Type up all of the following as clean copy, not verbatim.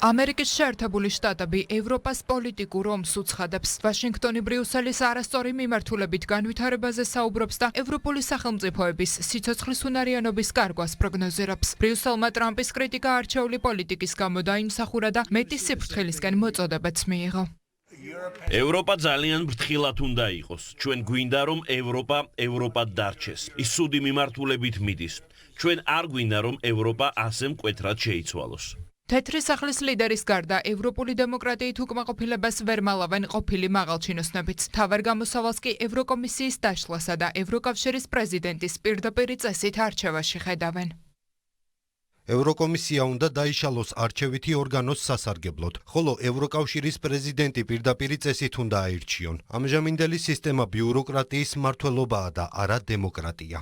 ამერიკის შეერთებული შტატები ევროპას პოლიტიკურ ომს უცხადებს. ვაშინგტონი ბრიუსელის არასწორი მიმართულებით განვითარებაზე საუბრობს და ევროპული სახელმწიფოების სიცოცხლის უნარიანობის კარგვას პროგნოზირებს. ბრიუსელმა ტრამპის კრიტიკა არჩეული პოლიტიკის გამო დაიმსახურა და მეტი სიფრთხილისკენ მოწოდებაც მიიღო. ევროპა ძალიან ფრთხილად უნდა იყოს. ჩვენ გვინდა რომ ევროპად დარჩეს. ის სუდი მიმართულებით მიდის. ჩვენ არ გვინდა რომ ევროპა ასე მკვეთრად შეიცვალოს. თეთრი სახლის ლიდერის გარდა ევროპული დემოკრატიით უკმაყოფილებას ვერ მალავენ ყოფილი მაღალჩინოსნებიც. თავარ გამოსავალს კი ევროკომისიის დაშლასა და ევროკავშირის პრეზიდენტის პირდაპირი წესით არჩევაში ხედავენ. ევროკომისია უნდა დაიშალოს არჩევითი ორგანოს სასარგებლოდ, ხოლო ევროკავშირის პრეზიდენტი პირდაპირი წესით უნდა აირჩიონ. ამჟამინდელი სისტემა ბიუროკრატიის მმართველობაა და არა დემოკრატია.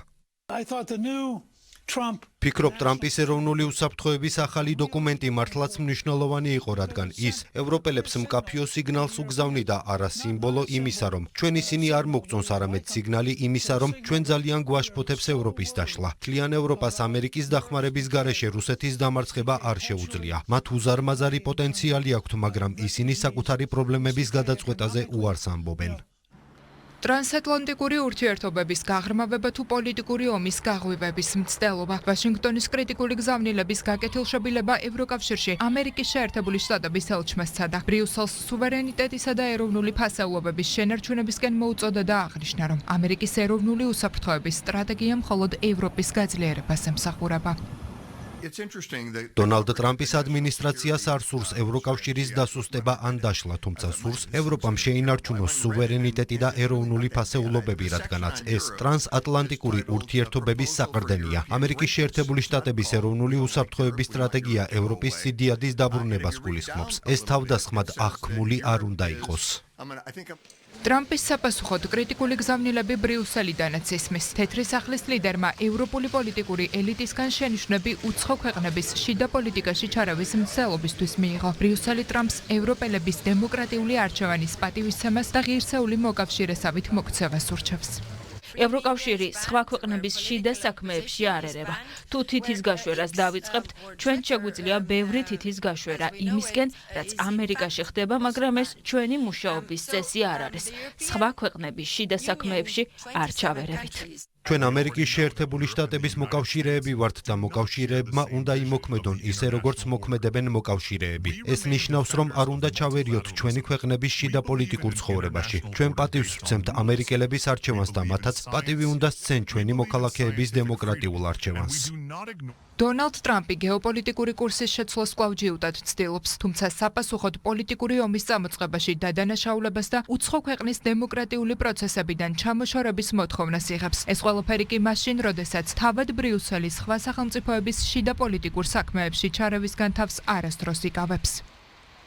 ფიქრობ, ტრამპის ეროვნული უსაფრთხოების ახალი დოკუმენტი მართლაც მნიშვნელოვანი იყო, რადგან ის ევროპელებს მკაფიო სიგნალს უგზავნიდა არა სიმბოლო იმისა, რომ ჩვენ ისინი არ მოგწონს, არამედ სიგნალი იმისა, რომ ჩვენ ძალიან გვაშფოთებს ევროპის დაშლა. მთლიან ევროპას ამერიკის დახმარების გარეშე რუსეთის დამარცხება არ შეუძლია. მათ უზარმაზარი პოტენციალი აქვთ, მაგრამ ისინი საკუთარი პრობლემების გადაწყვეტაზე უარს ამბობენ. ტრანსატლანტიკური ურთიერთობების გაღრმავება თუ პოლიტიკური ომის გაღვივების მცდელობა. ვაშინგტონის კრიტიკული გზავნილების გაკეთილშობილება ევროკავშირში ამერიკის შეერთებული შტატების ელჩმა სცადა. ბრიუსელს სუვერენიტეტისა და ეროვნული ფასეულობების შენარჩუნებისკენ მოუწოდა და აღნიშნა, რომ ამერიკის ეროვნული უსაფრთხოების სტრატეგია მხოლოდ ევროპის გაძლიერებას ემსახურება. დონალდ ტრამპის ადმინისტრაციას არ სურს ევროკავშირის დასუსტება ან დაშლა, თუმცა სურს ევროპამ შეინარჩუნოს სუვერენიტეტი და ეროვნული ფასეულობები, რადგანაც ეს ტრანსატლანტიკური ურთიერთობების საყრდენია. ამერიკის შეერთებული შტატების ეროვნული უსაფრთხოების სტრატეგია ევროპის სიდიადის დაბრუნებას გულისხმობს. ეს თავდასხმად აღქმული არ უნდა იყოს. ტრამპის საპასუხოდ კრიტიკული გზავნილები ბრიუსელიდანაც ისმის. თეთრი სახლის ლიდერმა ევროპული პოლიტიკური ელიტისგან შენიშვნები უცხო ქვეყნების შიდა პოლიტიკაში ჩარავის მცდელობისთვის მიიღო. ბრიუსელი ტრამპს ევროპელების დემოკრატიული არჩევანის პატივისცემას და ღირსეული მოკავშირესავით მოქცევას ურჩევს. ევროკავშირი სხვა ქვეყნების შიდა საქმეებში არ ერევა. თუ თითის გაშვერას დავიწყებთ, ჩვენ შეგვიძლია ბევრი თითის გაშვერა იმისკენ, რაც ამერიკაში ხდება, მაგრამ ეს ჩვენი მუშაობის წესი არ არის. სხვა ქვეყნების შიდა საქმეებში არ ჩავერევით. ჩვენ ამერიკის შეერთებული შტატების მოკავშირეები ვართ და მოკავშირეებმა უნდა იმოქმედონ ისე, როგორც მოქმედებენ მოკავშირეები. ეს ნიშნავს, რომ არ უნდა ჩავერიოთ ჩვენი ქვეყნების შიდა პოლიტიკურ ცხოვრებაში. ჩვენ პატივს ვცემთ ამერიკელების არჩევანს და მათაც პატივი უნდა სცენ ჩვენი მოქალაქეების დემოკრატიულ არჩევანს. დონალდ ტრამპი გეოპოლიტიკური კურსის შეცვლას კვლავ ჯიუტად ცდილობს, თუმცა საპასუხოდ პოლიტიკური ომის წამოწყებაში დადანაშაულებას და უცხო ქვეყნის დემოკრატიული პროცესებიდან ჩამოშორების მოთხოვნას იღებს. ეს ყველაფერი კი მაშინ, როდესაც თავად ბრიუსელი სხვა სახელმწიფოების შიდა პოლიტიკურ საქმეებში ჩარევისგან თავს არასდროს იკავებს.